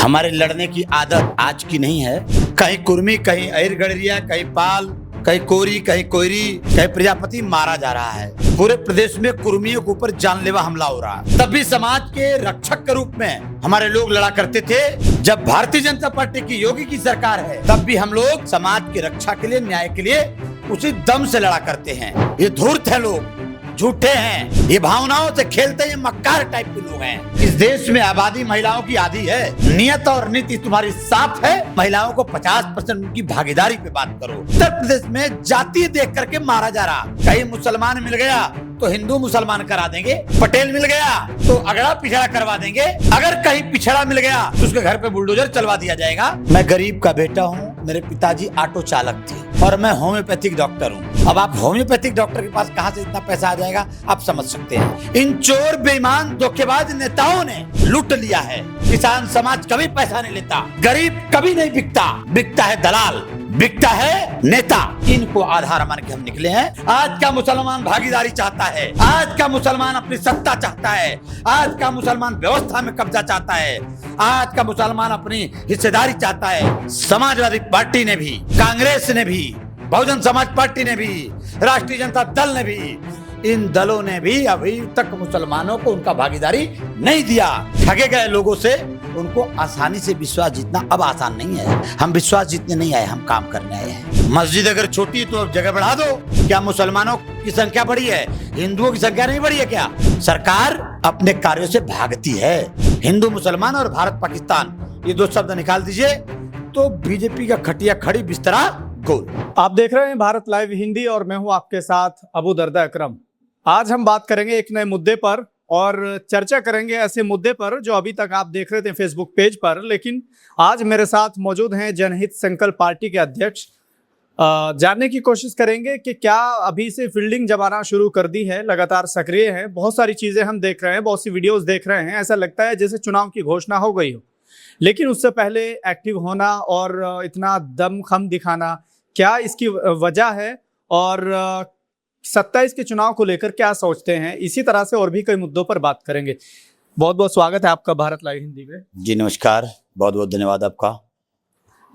हमारे लड़ने की आदत आज की नहीं है। कहीं कुर्मी, कहीं अहिर गडरिया, कहीं पाल, कहीं कोरी, कहीं कोयरी, कहीं प्रजापति मारा जा रहा है। पूरे प्रदेश में कुर्मियों के ऊपर जानलेवा हमला हो रहा है। तब भी समाज के रक्षक के रूप में हमारे लोग लड़ा करते थे। जब भारतीय जनता पार्टी की, योगी की सरकार है, तब भी हम लोग समाज की रक्षा के लिए, न्याय के लिए उसी दम से लड़ा करते हैं। ये धूर्त है लोग, झूठे हैं, ये भावनाओं से खेलते हैं, मक्कार टाइप के लोग हैं। इस देश में आबादी महिलाओं की आधी है। नियत और नीति तुम्हारी साफ है। महिलाओं को 50% उनकी भागीदारी पे बात करो। उत्तर प्रदेश में जाति देख करके मारा जा रहा। कहीं मुसलमान मिल गया तो हिंदू मुसलमान करा देंगे, पटेल मिल गया तो अगड़ा पिछड़ा करवा देंगे, अगर कहीं पिछड़ा मिल गया तो उसके घर पे बुलडोजर चलवा दिया जाएगा। मैं गरीब का बेटा हूँ, मेरे पिताजी ऑटो चालक थे और मैं होम्योपैथिक डॉक्टर हूँ। अब आप होम्योपैथिक डॉक्टर के पास कहाँ से इतना पैसा आ जाएगा, आप समझ सकते हैं। इन चोर, बेईमान, धोखेबाज नेताओं ने लूट लिया है। किसान समाज कभी पैसा नहीं लेता, गरीब कभी नहीं बिकता, बिकता है दलाल, बिकता है नेता। इनको आधार मान के हम निकले हैं। आज का मुसलमान भागीदारी चाहता है, आज का मुसलमान अपनी सत्ता चाहता है, आज का मुसलमान व्यवस्था में कब्जा चाहता है, आज का मुसलमान अपनी हिस्सेदारी चाहता है। समाजवादी पार्टी ने भी, कांग्रेस ने भी, बहुजन समाज पार्टी ने भी, राष्ट्रीय जनता दल ने भी, इन दलों ने भी अभी तक मुसलमानों को उनका भागीदारी नहीं दिया। ठगे गए लोगों से उनको आसानी से विश्वास जीतना अब आसान नहीं है। हम विश्वास जीतने नहीं आए, हम काम करने आए हैं। मस्जिद अगर छोटी है तो अब जगह बढ़ा दो। क्या मुसलमानों की संख्या बढ़ी है, हिंदुओं की संख्या नहीं बढ़ी है क्या? सरकार अपने कार्यों से भागती है। हिंदू मुसलमान और भारत पाकिस्तान, ये दो शब्द निकाल दीजिए तो बीजेपी का खटिया खड़ी, बिस्तरा गोल। आप देख रहे हैं भारत लाइव हिंदी और मैं हूं आपके साथ अबू दर्दा अकरम। आज हम बात करेंगे एक नए मुद्दे पर और चर्चा करेंगे ऐसे मुद्दे पर जो अभी तक आप देख रहे थे फेसबुक पेज पर, लेकिन आज मेरे साथ मौजूद हैं जनहित संकल्प पार्टी के अध्यक्ष। जानने की कोशिश करेंगे कि क्या अभी से फील्डिंग जमाना शुरू कर दी है, लगातार सक्रिय है। बहुत सारी चीजें हम देख रहे हैं, बहुत सी वीडियोस देख रहे हैं, ऐसा लगता है जैसे चुनाव की घोषणा हो गई हो, लेकिन उससे पहले एक्टिव होना और इतना दमखम दिखाना, क्या इसकी वजह है और 27 के चुनाव को लेकर क्या सोचते हैं, इसी तरह से और भी कई मुद्दों पर बात करेंगे। बहुत बहुत स्वागत है आपका भारत लाइव हिंदी में। जी नमस्कार, बहुत बहुत धन्यवाद आपका।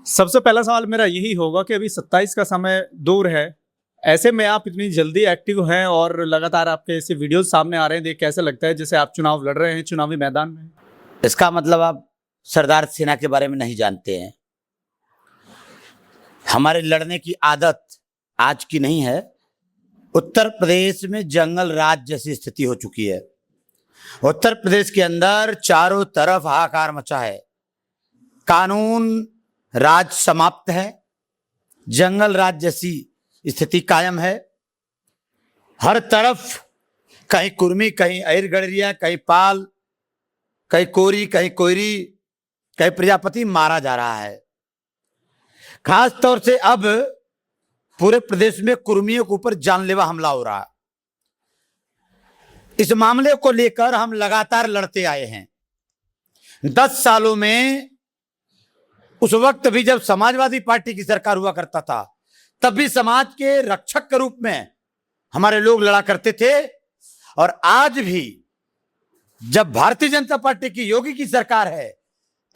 सबसे पहला सवाल मेरा यही होगा कि अभी 27 का समय दूर है, ऐसे में आप इतनी जल्दी एक्टिव हैं और लगातार आपके ऐसे वीडियोस सामने आ रहे हैं, देख कैसे लगता है जैसे आप चुनाव लड़ रहे हैं चुनावी मैदान में? इसका मतलब आप सरदार सेना के बारे में नहीं जानते हैं। हमारे लड़ने की आदत आज की नहीं है। उत्तर प्रदेश में जंगल राज जैसी स्थिति हो चुकी है। उत्तर प्रदेश के अंदर चारों तरफ हाहाकार मचा है। कानून राज समाप्त है, जंगल राज जैसी स्थिति कायम है। हर तरफ कहीं कुर्मी, कहीं अहिर गडरिया, कहीं पाल, कहीं कोरी, कहीं कोयरी, कहीं प्रजापति मारा जा रहा है। खास तौर से अब पूरे प्रदेश में कुर्मियों के ऊपर जानलेवा हमला हो रहा है। इस मामले को लेकर हम लगातार लड़ते आए हैं। 10 सालों में, उस वक्त भी जब समाजवादी पार्टी की सरकार हुआ करता था, तब भी समाज के रक्षक के रूप में हमारे लोग लड़ा करते थे। और आज भी जब भारतीय जनता पार्टी की, योगी की सरकार है,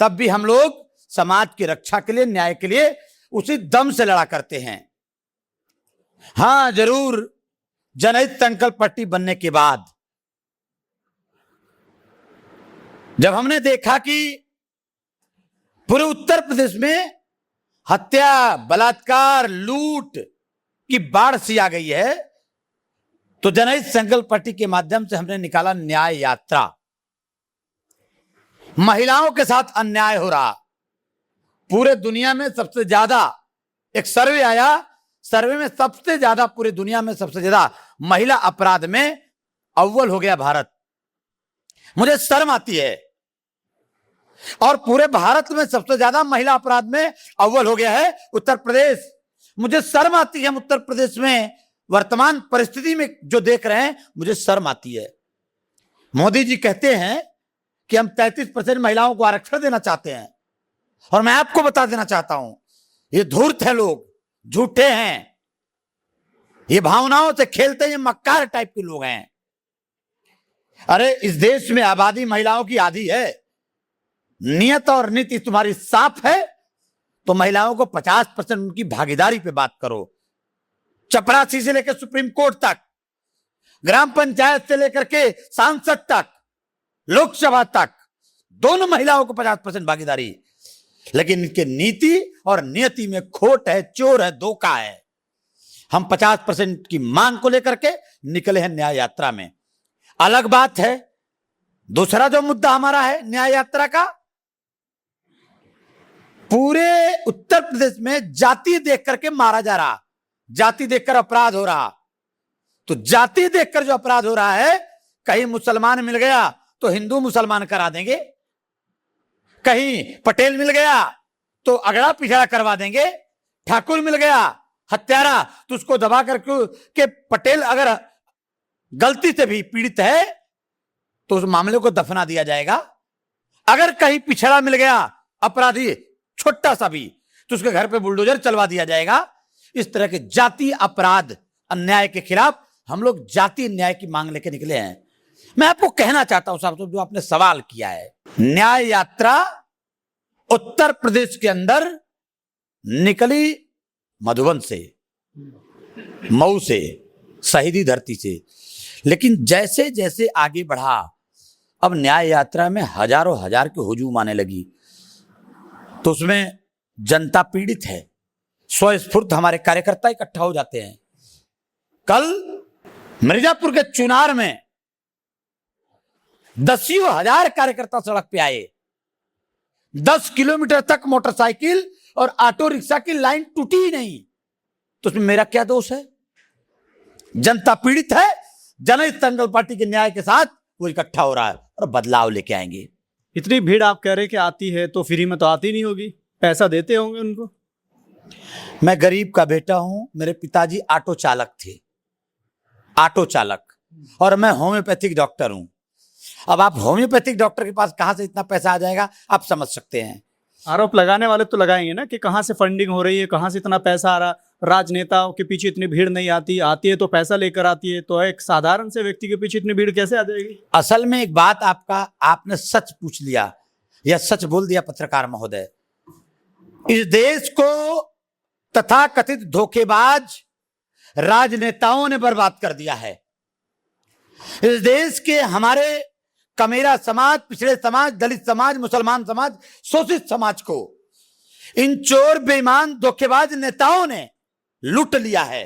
तब भी हम लोग समाज की रक्षा के लिए, न्याय के लिए उसी दम से लड़ा करते हैं। हाँ जरूर, जनहित संकल्प पार्टी बनने के बाद जब हमने देखा कि पूरे उत्तर प्रदेश में हत्या, बलात्कार, लूट की बाढ़ सी आ गई है, तो जनहित संकल्प पार्टी के माध्यम से हमने निकाला न्याय यात्रा। महिलाओं के साथ अन्याय हो रहा। पूरे दुनिया में सबसे ज्यादा, एक सर्वे आया, सर्वे में सबसे ज्यादा, पूरे दुनिया में सबसे ज्यादा महिला अपराध में अव्वल हो गया भारत। मुझे शर्म आती है। और पूरे भारत में सबसे ज्यादा महिला अपराध में अव्वल हो गया है उत्तर प्रदेश। मुझे शर्म आती है। हम उत्तर प्रदेश में वर्तमान परिस्थिति में जो देख रहे हैं, मुझे शर्म आती है। मोदी जी कहते हैं कि हम 33% महिलाओं को आरक्षण देना चाहते हैं, और मैं आपको बता देना चाहता हूं, ये धूर्त है लोग, झूठे हैं, ये भावनाओं से खेलते हैं, मक्कार टाइप के लोग हैं। अरे इस देश में आबादी महिलाओं की आधी है। नियत और नीति तुम्हारी साफ है तो महिलाओं को 50% उनकी भागीदारी पे बात करो। चपरासी से लेकर सुप्रीम कोर्ट तक, ग्राम पंचायत से लेकर के सांसद तक, लोकसभा तक, दोनों महिलाओं को 50% भागीदारी। लेकिन इनके नीति और नियति में खोट है, चोर है, धोखा है। हम 50% की मांग को लेकर के निकले हैं न्याय यात्रा में। अलग बात है दूसरा जो मुद्दा हमारा है न्याय यात्रा का, पूरे उत्तर प्रदेश में जाति देख करके मारा जा रहा, जाति देखकर अपराध हो रहा। तो जाति देखकर जो अपराध हो रहा है, कहीं मुसलमान मिल गया तो हिंदू मुसलमान करा देंगे, कहीं पटेल मिल गया तो अगड़ा पिछड़ा करवा देंगे, ठाकुर मिल गया हत्यारा तो उसको दबा करके पटेल अगर गलती से भी पीड़ित है तो उस मामले को दफना दिया जाएगा। अगर कहीं पिछड़ा मिल गया अपराधी छोटा सा भी तो उसके घर पे बुलडोजर चलवा दिया जाएगा। इस तरह के जाति अपराध अन्याय के खिलाफ हम लोग जाति न्याय की मांग लेकर निकले हैं। मैं आपको कहना चाहता हूं साहब, जो आपने सवाल किया है, न्याय यात्रा उत्तर प्रदेश के अंदर निकली मधुबन से, मऊ से, शहीदी धरती से, लेकिन जैसे जैसे आगे बढ़ा अब न्याय यात्रा में हजारों हजार की हुजूम आने लगी। तो उसमें जनता पीड़ित है, स्वस्फूर्त हमारे कार्यकर्ता इकट्ठा हो जाते हैं। कल मिर्जापुर के चुनार में 10,000 कार्यकर्ता सड़क पे आए। 10 किलोमीटर तक मोटरसाइकिल और ऑटो रिक्शा की लाइन टूटी ही नहीं। तो उसमें मेरा क्या दोष है? जनता पीड़ित है, जनहित संकल्प पार्टी के न्याय के साथ वो इकट्ठा हो रहा है और बदलाव लेके आएंगे। इतनी भीड़ आप कह रहे कि आती है तो फ्री में तो आती नहीं होगी, पैसा देते होंगे उनको। मैं गरीब का बेटा हूं, मेरे पिताजी ऑटो चालक थे, ऑटो चालक, और मैं होम्योपैथिक डॉक्टर हूं। अब आप होम्योपैथिक डॉक्टर के पास कहां से इतना पैसा आ जाएगा आप समझ सकते हैं। आरोप लगाने वाले तो लगाएंगे ना कि कहां से फंडिंग हो रही है, कहां से इतना पैसा आ रहा। राजनेताओं के पीछे इतनी भीड़ नहीं आती, आती है तो पैसा लेकर आती है, तो एक साधारण से व्यक्ति के पीछे इतनी भीड़ कैसे आ जाएगी? असल में एक बात आपने सच पूछ लिया या सच बोल दिया पत्रकार महोदय। इस देश को तथाकथित धोखेबाज राजनेताओं ने बर्बाद कर दिया है। इस देश के हमारे कमेरा समाज, पिछड़े समाज, दलित समाज, मुसलमान समाज, शोषित समाज को इन चोर बेईमान धोखेबाज नेताओं ने लूट लिया है।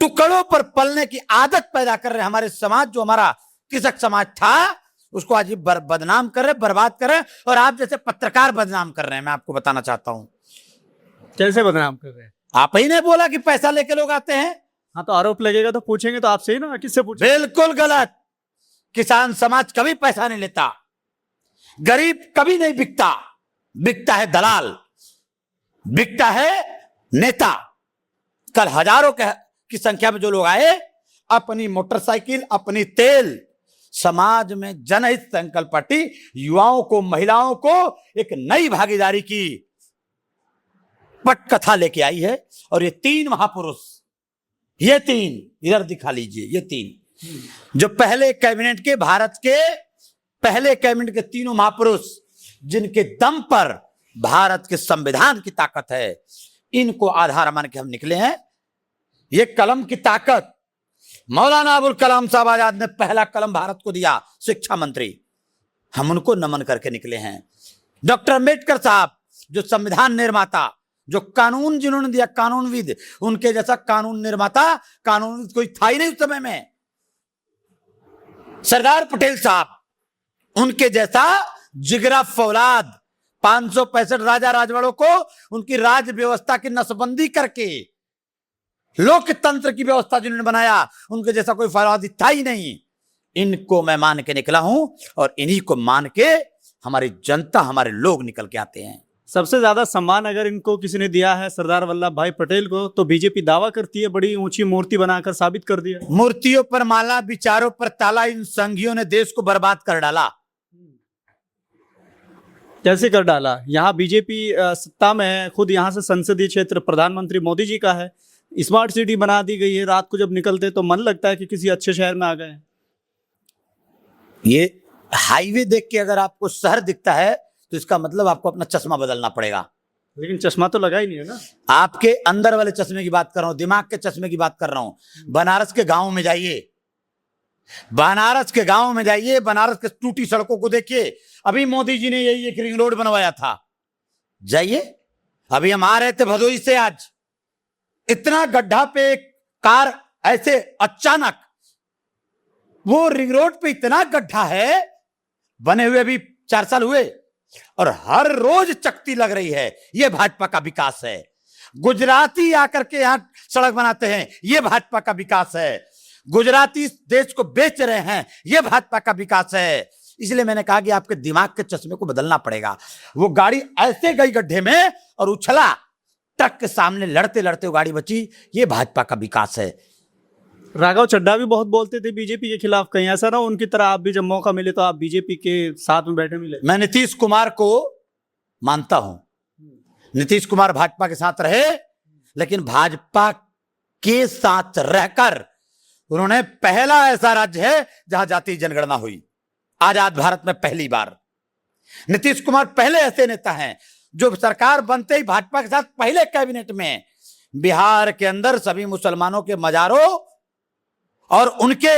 टुकड़ों पर पलने की आदत पैदा कर रहे हमारे समाज, जो हमारा कृषक समाज था उसको आज बदनाम कर रहे, बर्बाद कर रहे, और आप जैसे पत्रकार बदनाम कर रहे हैं। मैं आपको बताना चाहता हूं। कैसे बदनाम कर रहे हैं? आप ही ने बोला कि पैसा लेके लोग आते हैं। हाँ, तो आरोप लगेगा तो पूछेंगे तो आपसे ही ना, किससे पूछेंगे? बिल्कुल गलत। किसान समाज कभी पैसा नहीं लेता, गरीब कभी नहीं बिकता। बिकता है दलाल, बिकता है नेता। कल हजारों की संख्या में जो लोग आए, अपनी मोटरसाइकिल, अपनी तेल, समाज में जनहित संकल्प पार्टी युवाओं को, महिलाओं को एक नई भागीदारी की पटकथा लेके आई है। और ये 3 महापुरुष, ये 3 इधर दिखा लीजिए, ये 3 जो पहले कैबिनेट के, भारत के पहले कैबिनेट के तीनों महापुरुष, जिनके दम पर भारत के संविधान की ताकत है, इनको आधार मान के हम निकले हैं। ये कलम की ताकत, मौलाना अबुल कलाम साहब आजाद ने पहला कलम भारत को दिया, शिक्षा मंत्री, हम उनको नमन करके निकले हैं। डॉक्टर अंबेडकर साहब जो संविधान निर्माता, जो कानून जिन्होंने दिया, कानूनविद, उनके जैसा कानून निर्माता, कानूनविद कोई था ही नहीं उस समय में। सरदार पटेल साहब, उनके जैसा जिगरा फौलाद, 565 राजा राजवाड़ों को उनकी राज व्यवस्था की नसबंदी करके लोकतंत्र की व्यवस्था जिन्होंने बनाया, उनके जैसा कोई फौलादी था ही नहीं। इनको मैं मान के निकला हूं और इन्हीं को मान के हमारी जनता, हमारे लोग निकल के आते हैं। सबसे ज्यादा सम्मान अगर इनको किसी ने दिया है सरदार वल्लभ भाई पटेल को, तो बीजेपी दावा करती है बड़ी ऊंची मूर्ति बनाकर साबित कर दिया। मूर्तियों पर माला, विचारों पर ताला, इन संघियों ने देश को बर्बाद कर डाला। कैसे कर डाला? यहाँ बीजेपी सत्ता में है, खुद यहाँ से संसदीय क्षेत्र प्रधानमंत्री मोदी जी का है, स्मार्ट सिटी बना दी गई है। रात को जब निकलते तो मन लगता है कि किसी अच्छे शहर में आ गए। ये हाईवे देख के अगर आपको शहर दिखता है तो इसका मतलब आपको अपना चश्मा बदलना पड़ेगा। लेकिन चश्मा तो लगा ही नहीं है ना। आपके अंदर वाले चश्मे की बात कर रहा हूं, दिमाग के चश्मे की बात कर रहा हूं। बनारस के गांव में जाइए, बनारस के गांव में जाइए, बनारस के टूटी सड़कों को देखिए। अभी मोदी जी ने यही एक रिंग रोड बनवाया था, जाइए। अभी हम आ रहे थे भदोही से, आज इतना गड्ढा पे एक कार ऐसे अचानक, वो रिंग रोड पे इतना गड्ढा है, बने हुए अभी 4 साल हुए और हर रोज चकती लग रही है। यह भाजपा का विकास है। गुजराती आकर के यहां सड़क बनाते हैं, यह भाजपा का विकास है। गुजराती देश को बेच रहे हैं, यह भाजपा का विकास है। इसलिए मैंने कहा कि आपके दिमाग के चश्मे को बदलना पड़ेगा। वो गाड़ी ऐसे गई गड्ढे में और उछला, ट्रक के सामने लड़ते लड़ते वो गाड़ी बची। यह भाजपा का विकास है। राघव चड्ढा भी बहुत बोलते थे बीजेपी के खिलाफ, कहीं ऐसा ना उनकी तरह आप भी जब मौका मिले तो आप बीजेपी के साथ में बैठे मिले। मैं नीतीश कुमार को मानता हूं, नीतीश कुमार भाजपा के साथ रहे, लेकिन भाजपा के साथ रहकर उन्होंने पहला ऐसा राज्य है जहां जातीय जनगणना हुई, आजाद भारत में पहली बार। नीतीश कुमार पहले ऐसे नेता हैं जो सरकार बनते ही भाजपा के साथ पहले कैबिनेट में बिहार के अंदर सभी मुसलमानों के मजारों और उनके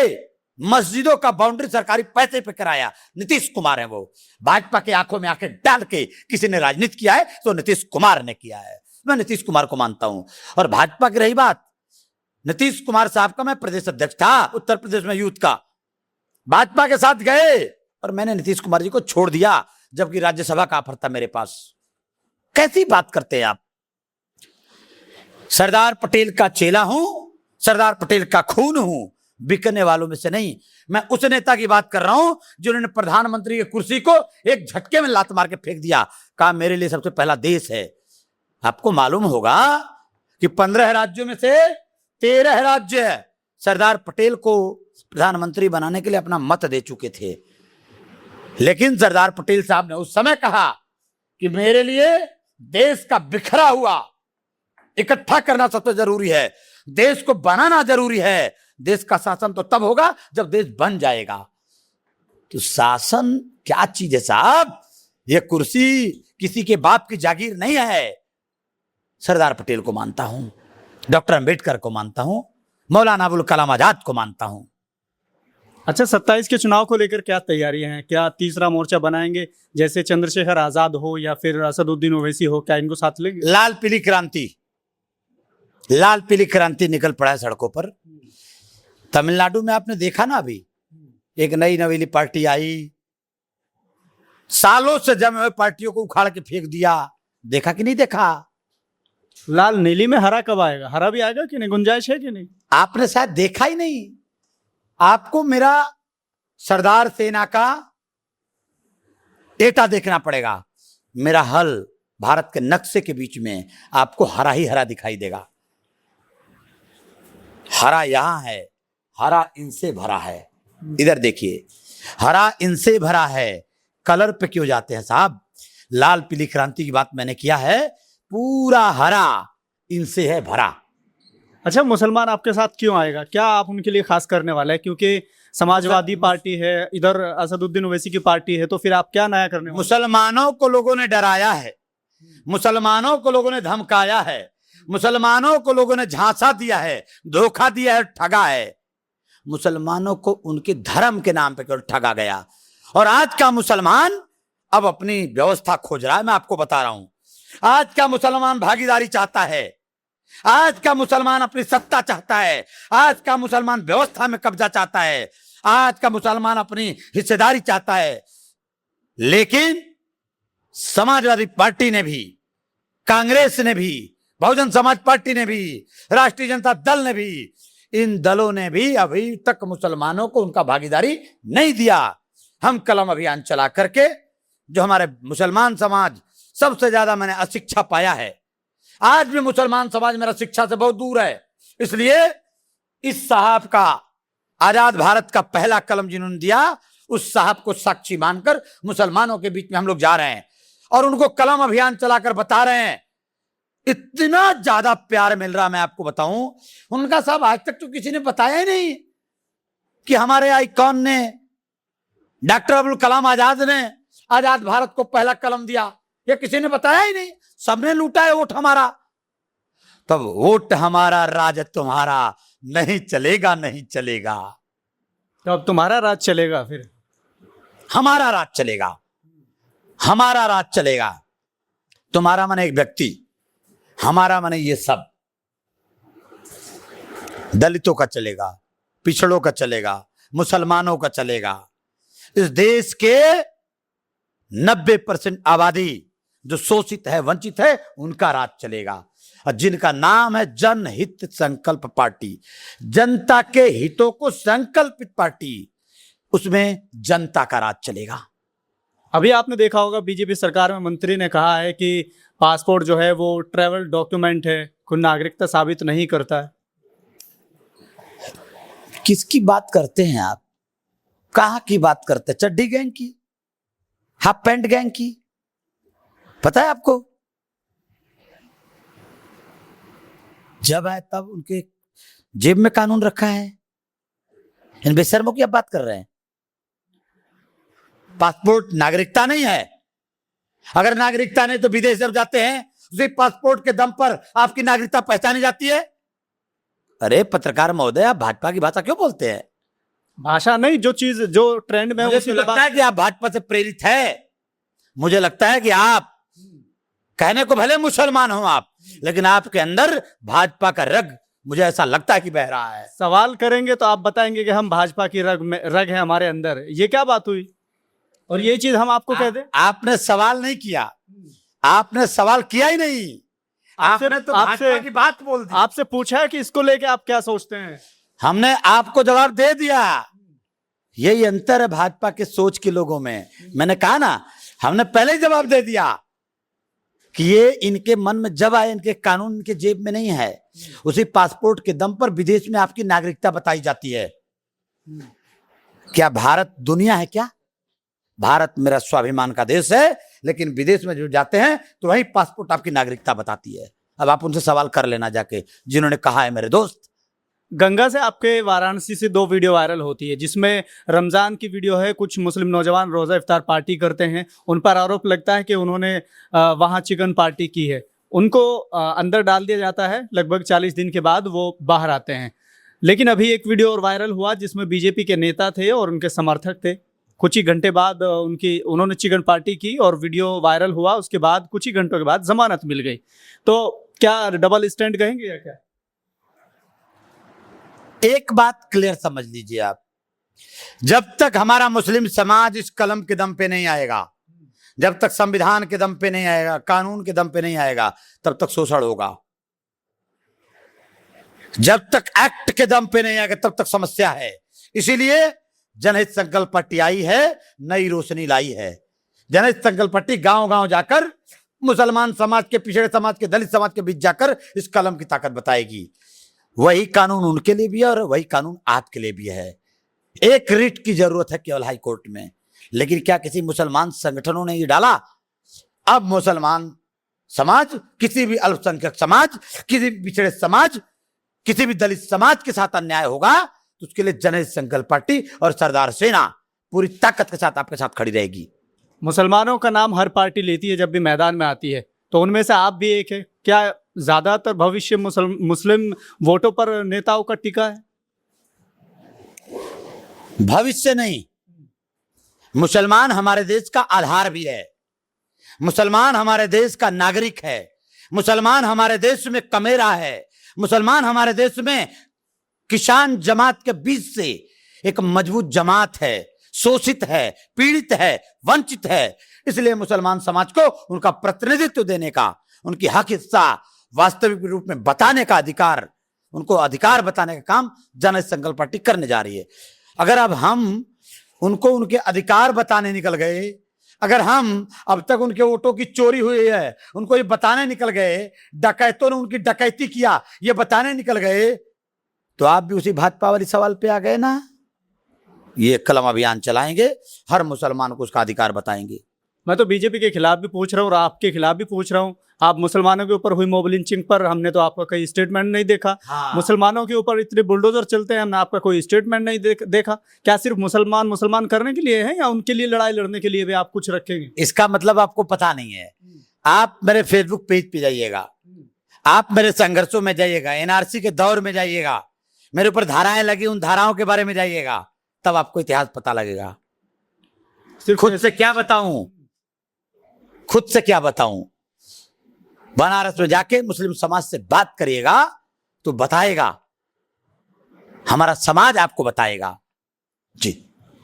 मस्जिदों का बाउंड्री सरकारी पैसे पे कराया। नीतीश कुमार है वो। भाजपा की आंखों में आंखें डाल के किसी ने राजनीति किया है तो नीतीश कुमार ने किया है। मैं नीतीश कुमार को मानता हूं। और भाजपा की रही बात, नीतीश कुमार साहब का मैं प्रदेश अध्यक्ष था उत्तर प्रदेश में यूथ का, भाजपा के साथ गए और मैंने नीतीश कुमार जी को छोड़ दिया जबकि राज्यसभा का ऑफर था मेरे पास। कैसी बात करते हैं आप? सरदार पटेल का चेला हूं, सरदार पटेल का खून हूं, बिकने वालों में से नहीं। मैं उस नेता की बात कर रहा हूं जिन्होंने प्रधानमंत्री की कुर्सी को एक झटके में लात मार के फेंक दिया, कहा मेरे लिए सबसे पहला देश है। आपको मालूम होगा कि 15 राज्यों में से 13 राज्य सरदार पटेल को प्रधानमंत्री बनाने के लिए अपना मत दे चुके थे। लेकिन सरदार पटेल साहब ने उस समय कहा कि मेरे लिए देश का बिखरा हुआ इकट्ठा करना सबसे जरूरी है, देश को बनाना जरूरी है। देश का शासन तो तब होगा जब देश बन जाएगा। तो शासन क्या चीज है साहब? यह कुर्सी किसी के बाप की जागीर नहीं है। सरदार पटेल को मानता हूं, डॉक्टर अंबेडकर को मानता हूं, मौलाना अबुल कलाम आजाद को मानता हूं। अच्छा, 27 के चुनाव को लेकर क्या तैयारियां हैं? क्या तीसरा मोर्चा बनाएंगे, जैसे चंद्रशेखर आजाद हो या फिर असदुद्दीन ओवैसी हो, क्या इनको साथ लेंगे? लाल पीली क्रांति, लाल पीली क्रांति निकल पड़ा है सड़कों पर। तमिलनाडु में आपने देखा ना, अभी एक नई नवेली पार्टी आई, सालों से जमे हुए पार्टियों को उखाड़ के फेंक दिया। देखा कि नहीं देखा? लाल नीली में हरा कब आएगा? हरा भी आएगा कि नहीं? गुंजाइश है कि नहीं? आपने शायद देखा ही नहीं। आपको मेरा सरदार सेना का एटा देखना पड़ेगा। मेरा हल भारत के नक्शे के बीच में आपको हरा ही हरा दिखाई देगा। हरा यहां है, हरा इनसे भरा है। इधर देखिए, हरा इनसे भरा है। कलर पे क्यों जाते हैं साहब? लाल पीली क्रांति की बात मैंने किया है, पूरा हरा इनसे है भरा। अच्छा, मुसलमान आपके साथ क्यों आएगा? क्या आप उनके लिए खास करने वाला है? क्योंकि समाजवादी पार्टी है, इधर असदुद्दीन ओवैसी की पार्टी है, तो फिर आप क्या नया करने वाले? मुसलमानों को लोगों ने डराया है, मुसलमानों को लोगों ने धमकाया है, मुसलमानों को लोगों ने झांसा दिया है, धोखा दिया है, ठगा है। मुसलमानों को उनके धर्म के नाम पे केवल ठगा गया। और आज का मुसलमान अब अपनी व्यवस्था खोज रहा है। मैं आपको बता रहा हूं, आज का मुसलमान भागीदारी चाहता है, आज का मुसलमान अपनी सत्ता चाहता है, आज का मुसलमान व्यवस्था में कब्जा चाहता है, आज का मुसलमान अपनी हिस्सेदारी चाहता है। लेकिन समाजवादी पार्टी ने भी, कांग्रेस ने भी, बहुजन समाज पार्टी ने भी, राष्ट्रीय जनता दल ने भी, इन दलों ने भी अभी तक मुसलमानों को उनका भागीदारी नहीं दिया। हम कलम अभियान चला करके, जो हमारे मुसलमान समाज सबसे ज्यादा मैंने अशिक्षा पाया है, आज भी मुसलमान समाज मेरा शिक्षा से बहुत दूर है। इसलिए इस साहब का, आजाद भारत का पहला कलम जिन्होंने दिया, उस साहब को साक्षी मानकर मुसलमानों के बीच में हम लोग जा रहे हैं और उनको कलम अभियान चलाकर बता रहे हैं। इतना ज्यादा प्यार मिल रहा, मैं आपको बताऊं। उनका साहब आज तक तो किसी ने बताया ही नहीं कि हमारे आइकॉन ने डॉक्टर अब्दुल कलाम आजाद ने आजाद भारत को पहला कलम दिया, ये किसी ने बताया ही नहीं, सबने लूटा है वोट हमारा। तब वोट हमारा राज तुम्हारा, नहीं चलेगा नहीं चलेगा। तो अब तुम्हारा राज चलेगा, फिर हमारा राज चलेगा, हमारा राज चलेगा। तुम्हारा माने एक व्यक्ति, हमारा माने ये सब। दलितों का चलेगा, पिछड़ों का चलेगा, मुसलमानों का चलेगा। इस देश के 90% आबादी जो शोषित है, वंचित है, उनका राज चलेगा। और जिनका नाम है जनहित संकल्प पार्टी, जनता के हितों को संकल्पित पार्टी, उसमें जनता का राज चलेगा। अभी आपने देखा होगा बीजेपी सरकार में मंत्री ने कहा है कि पासपोर्ट जो है वो ट्रैवल डॉक्यूमेंट है, कोई नागरिकता साबित नहीं करता है। किसकी बात करते हैं आप? कहां की बात करते हैं? चड्डी गैंग की, हाफ पैंट गैंग की? पता है आपको? जब आए तब उनके जेब में कानून रखा है। इन बेशर्मों की आप बात कर रहे हैं। पासपोर्ट नागरिकता नहीं है। अगर नागरिकता नहीं तो विदेश जब जाते हैं उसी पासपोर्ट के दम पर आपकी नागरिकता पहचानी जाती है। अरे पत्रकार महोदय, आप भाजपा की भाषा क्यों बोलते हैं? भाषा नहीं, जो चीज जो ट्रेंड में है मुझे उसी तो पे लगता बात। है कि आप भाजपा से प्रेरित है। मुझे लगता है कि आप कहने को भले मुसलमान हो आप, लेकिन आपके अंदर भाजपा का रग, मुझे ऐसा लगता है कि बह रहा है। सवाल करेंगे तो आप बताएंगे कि हम भाजपा की रग है हमारे अंदर। ये क्या बात हुई? और ये चीज हम आपको कह दें? आपने सवाल नहीं किया, आपने सवाल किया ही नहीं, आपने तो भाजपा की बात बोल दी। आपसे पूछा है कि इसको लेके आप क्या सोचते हैं? हमने आपको जवाब दे दिया। यही अंतर है भाजपा के सोच के लोगों में। मैंने कहा ना, हमने पहले ही जवाब दे दिया कि ये इनके मन में जब आए, इनके कानून इनके जेब में नहीं है। उसी पासपोर्ट के दम पर विदेश में आपकी नागरिकता बताई जाती है। क्या भारत दुनिया है क्या? भारत मेरा स्वाभिमान का देश है, लेकिन विदेश में जो जाते हैं तो वही पासपोर्ट आपकी नागरिकता बताती है। अब आप उनसे सवाल कर लेना जाके, जिन्होंने कहा है मेरे दोस्त। गंगा से आपके वाराणसी से 2 वीडियो वायरल होती है, जिसमें रमजान की वीडियो है। कुछ मुस्लिम नौजवान रोजा इफ्तार पार्टी करते हैं, उन पर आरोप लगता है कि उन्होंने वहां चिकन पार्टी की है। उनको अंदर डाल दिया जाता है, लगभग 40 दिन के बाद वो बाहर आते हैं। लेकिन अभी एक वीडियो और वायरल हुआ जिसमें बीजेपी के नेता थे और उनके समर्थक थे। कुछ ही घंटे बाद उन्होंने चिकन पार्टी की और वीडियो वायरल हुआ। उसके बाद कुछ ही घंटों के बाद जमानत मिल गई। तो क्या डबल स्टैंड कहेंगे या क्या? एक बात क्लियर समझ लीजिए आप, जब तक हमारा मुस्लिम समाज इस कलम के दम पे नहीं आएगा, जब तक संविधान के दम पे नहीं आएगा, कानून के दम पे नहीं आएगा, तब तक शोषण होगा। जब तक एक्ट के दम पे नहीं आएगा तब तक समस्या है। इसीलिए जनहित संकल्प पार्टी आई है, नई रोशनी लाई है। जनहित संकल्प पार्टी गांव गांव जाकर मुसलमान समाज के, पिछड़े समाज के, दलित समाज के बीच जाकर इस कलम की ताकत बताएगी। वही कानून उनके लिए भी है और वही कानून आपके लिए भी है। एक रिट की जरूरत है केवल हाई कोर्ट में। लेकिन क्या किसी मुसलमान संगठनों ने ये डाला? अब मुसलमान समाज, किसी भी अल्पसंख्यक समाज, किसी भी पिछड़े समाज, किसी भी दलित समाज के साथ अन्याय होगा तो उसके लिए जनहित संकल्प पार्टी और सरदार सेना पूरी ताकत के साथ आपके साथ खड़ी रहेगी। मुसलमानों का नाम हर पार्टी लेती है जब भी मैदान में आती है, तो उनमें से आप भी एक है। क्या ज्यादातर भविष्य मुस्लिम वोटों पर नेताओं का टिका है? भविष्य नहीं, मुसलमान हमारे देश का आधार भी है। मुसलमान हमारे देश का नागरिक है। मुसलमान हमारे देश में कमेरा है। मुसलमान हमारे देश में किसान जमात के बीच से एक मजबूत जमात है, शोषित है, पीड़ित है, वंचित है। इसलिए मुसलमान समाज को उनका प्रतिनिधित्व देने का, उनकी हक हिस्सा वास्तविक रूप में बताने का अधिकार, उनको अधिकार बताने का काम जनहित संकल्प पार्टी करने जा रही है। अगर अब हम उनको उनके अधिकार बताने निकल गए, अगर हम अब तक उनके वोटों की चोरी हुई है उनको ये बताने निकल गए, डकैतों ने उनकी डकैती किया ये बताने निकल गए, तो आप भी उसी भाजपा वाली सवाल पे आ गए ना। ये कलम अभियान चलाएंगे, हर मुसलमान को उसका अधिकार बताएंगे। मैं तो बीजेपी के खिलाफ भी पूछ रहा हूँ और आपके खिलाफ भी पूछ रहा हूँ। आप मुसलमानों के ऊपर हुई मॉब लिंचिंग पर हमने तो आपका कोई स्टेटमेंट नहीं देखा। हाँ। मुसलमानों के ऊपर इतने बुलडोजर चलते हैं, हमने आपका कोई स्टेटमेंट नहीं देखा। क्या सिर्फ मुसलमान करने के लिए है या उनके लिए लड़ाई लड़ने के लिए भी आप कुछ रखेंगे? इसका मतलब आपको पता नहीं है। आप मेरे फेसबुक पेज पे जाइएगा, आप मेरे संघर्षों में जाइएगा, एनआरसी के दौर में जाइएगा, मेरे ऊपर धाराएं लगी उन धाराओं के बारे में जाइएगा, तब आपको इतिहास पता लगेगा। सिर्फ खुद से क्या बताऊं, खुद से क्या बताऊं। बनारस में जाके मुस्लिम समाज से बात करिएगा तो बताएगा, हमारा समाज आपको बताएगा। जी,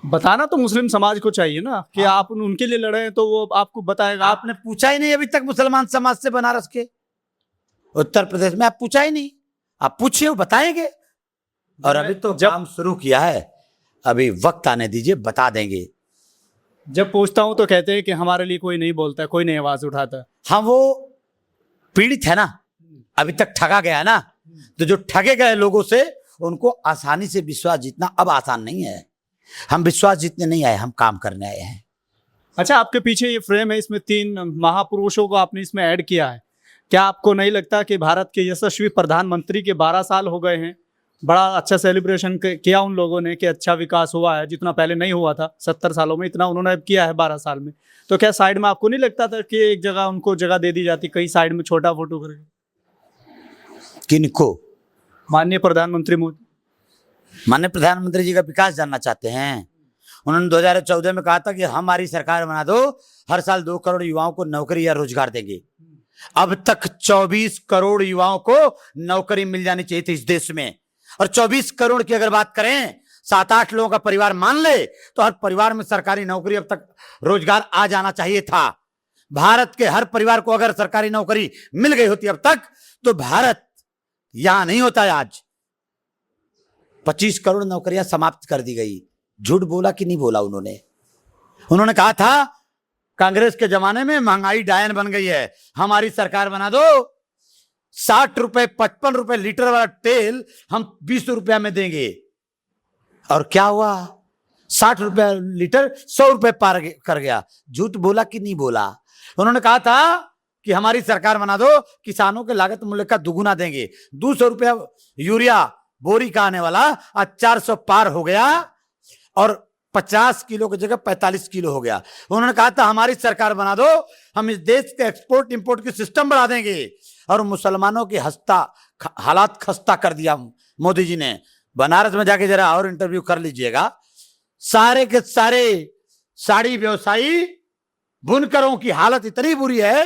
बताना तो मुस्लिम समाज को चाहिए ना कि आप उनके लिए लड़े, तो वो आपको बताएगा। आपने पूछा ही नहीं अभी तक मुसलमान समाज से, बनारस के उत्तर प्रदेश में आप पूछा ही नहीं। आप पूछिए, वो बताएंगे। और अभी तो जब काम शुरू किया है, अभी वक्त आने दीजिए, बता देंगे। जब पूछता हूं तो कहते हैं कि हमारे लिए कोई नहीं बोलता, कोई नहीं आवाज उठाता। हाँ, वो पीड़ित है ना, अभी तक ठगा गया है ना, तो जो ठगे गए लोगों से उनको आसानी से विश्वास जीतना अब आसान नहीं है। हम विश्वास जीतने नहीं आए, हम काम करने आए हैं। अच्छा, आपके पीछे ये फ्रेम है, इसमें 3 महापुरुषों को आपने इसमें ऐड किया है। क्या आपको नहीं लगता कि भारत के यशस्वी प्रधानमंत्री के 12 साल हो गए हैं, बड़ा अच्छा सेलिब्रेशन किया उन लोगों ने कि अच्छा विकास हुआ है, जितना पहले नहीं हुआ था 70 सालों में, इतना उन्होंने अब किया है 12 साल में। तो क्या साइड में आपको नहीं लगता था कि एक जगह उनको जगह दे दी जाती, कहीं साइड में छोटा फोटो करके? किनको? माननीय प्रधानमंत्री मोदी। माननीय प्रधानमंत्री जी का विकास जानना चाहते हैं? उन्होंने 2014 में कहा था कि हमारी सरकार बना दो, हर साल 2 करोड़ युवाओं को नौकरी या रोजगार देंगे। अब तक 24 करोड़ युवाओं को नौकरी मिल जानी चाहिए थी इस देश में। और 24 करोड़ की अगर बात करें, 7-8 लोगों का परिवार मान ले, तो हर परिवार में सरकारी नौकरी, अब तक रोजगार आ जाना चाहिए था। भारत के हर परिवार को अगर सरकारी नौकरी मिल गई होती अब तक, तो भारत यहां नहीं होता आज। 25 करोड़ नौकरियां समाप्त कर दी गई। झूठ बोला कि नहीं बोला उन्होंने? उन्होंने कहा था कांग्रेस के जमाने में महंगाई डायन बन गई है, हमारी सरकार बना दो, 60 रुपए 55 रुपए लीटर वाला तेल हम 20 रुपया में देंगे। और क्या हुआ? 60 रुपया लीटर 100 रुपए पार कर गया। झूठ बोला कि नहीं बोला? उन्होंने कहा था कि हमारी सरकार बना दो, किसानों के लागत मूल्य का दुगुना देंगे। 200 रुपया यूरिया बोरी का आने वाला आज 400 पार हो गया और 50 किलो की जगह 45 किलो हो गया। उन्होंने कहा था हमारी सरकार बना दो, हम इस देश के एक्सपोर्ट इंपोर्ट की सिस्टम बढ़ा देंगे। और मुसलमानों की हालात खस्ता कर दिया मोदी जी ने। बनारस में जाके जरा और इंटरव्यू कर लीजिएगा, सारे के सारे साड़ी व्यवसायी बुनकरों की हालत इतनी बुरी है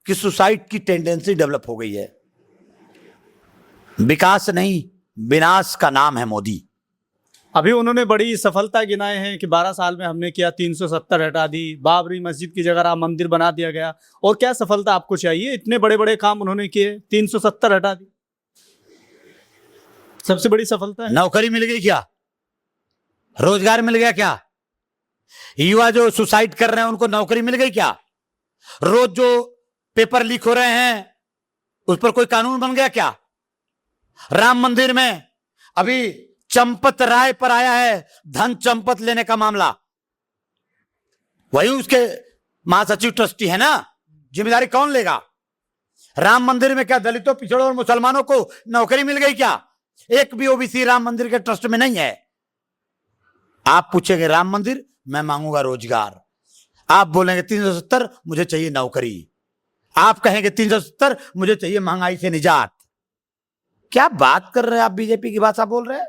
कि सुसाइड की टेंडेंसी डेवलप हो गई है। विकास नहीं, विनाश का नाम है मोदी। अभी उन्होंने बड़ी सफलता गिनाए हैं कि 12 साल में हमने किया, 370 हटा दी, बाबरी मस्जिद की जगह राम मंदिर बना दिया गया। और क्या सफलता आपको चाहिए? इतने बड़े बड़े काम उन्होंने किए, 370 हटा दी, सबसे बड़ी सफलता है। नौकरी मिल गई क्या? रोजगार मिल गया क्या? युवा जो सुसाइड कर रहे हैं उनको नौकरी मिल गई क्या? रोज जो पेपर लीक हो रहे हैं उस पर कोई कानून बन गया क्या? राम मंदिर में अभी चंपत राय पर आया है धन चंपत लेने का मामला, वही उसके महासचिव ट्रस्टी है ना, जिम्मेदारी कौन लेगा? राम मंदिर में क्या दलितों, पिछड़ों और मुसलमानों को नौकरी मिल गई क्या? एक भी ओबीसी राम मंदिर के ट्रस्ट में नहीं है। आप पूछेंगे राम मंदिर, मैं मांगूंगा रोजगार। आप बोलेंगे 370, मुझे चाहिए नौकरी। आप कहेंगे 370, मुझे चाहिए महंगाई से निजात। क्या बात कर रहे हैं आप? बीजेपी की भाषा बोल रहे हैं?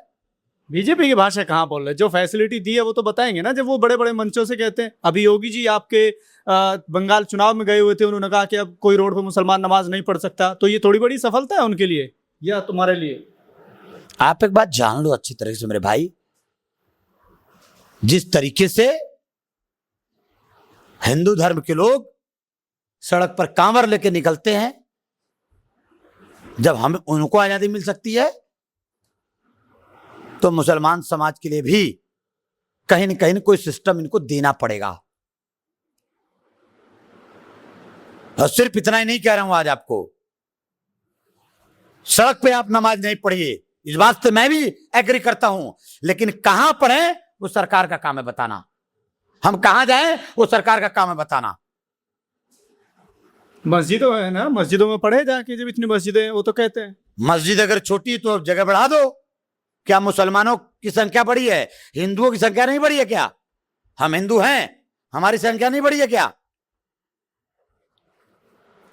बीजेपी की भाषा कहाँ बोल रहे हैं? जो फैसिलिटी दी है वो तो बताएंगे ना, जब वो बड़े बड़े मंचों से कहते हैं। अभी योगी जी आपके बंगाल चुनाव में गए हुए थे, उन्होंने कहा कि अब कोई रोड पे मुसलमान नमाज नहीं पढ़ सकता। तो ये थोड़ी बड़ी सफलता है उनके लिए या तुम्हारे लिए? आप एक बात जान लो अच्छी तरीके से मेरे भाई, जिस तरीके से हिंदू धर्म के लोग सड़क पर कांवर लेके निकलते हैं, जब हम उनको आजादी मिल सकती है तो मुसलमान समाज के लिए भी कहीं न कहीं कोई सिस्टम इनको देना पड़ेगा। और सिर्फ इतना ही नहीं कह रहा हूं आज आपको, सड़क पे आप नमाज नहीं पढ़िए, इस बात से मैं भी एग्री करता हूं, लेकिन कहां पढ़े वो सरकार का काम है बताना। हम कहां जाएं, वो सरकार का काम है बताना। मस्जिदों है ना, मस्जिदों में पढ़े जाके, जब इतनी मस्जिदें हैं, वो तो कहते हैं। मस्जिद अगर छोटी है तो जगह बढ़ा दो। क्या मुसलमानों की संख्या बढ़ी है, हिंदुओं की संख्या नहीं बढ़ी है क्या? हम हिंदू हैं, हमारी संख्या नहीं बढ़ी है क्या?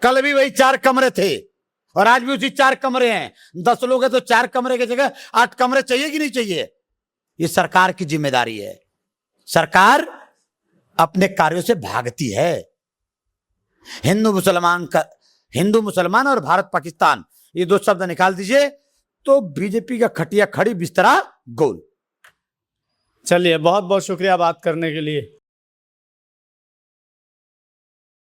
कल भी वही 4 कमरे थे और आज भी उसी 4 कमरे हैं। 10 लोग हैं तो 4 कमरे की जगह 8 कमरे चाहिए कि नहीं चाहिए? ये सरकार की जिम्मेदारी है। सरकार अपने कार्यों से भागती है। हिंदू मुसलमान और भारत पाकिस्तान, ये 2 शब्द निकाल दीजिए तो बीजेपी का खटिया खड़ी बिस्तरा गोल। चलिए, बहुत बहुत शुक्रिया बात करने के लिए।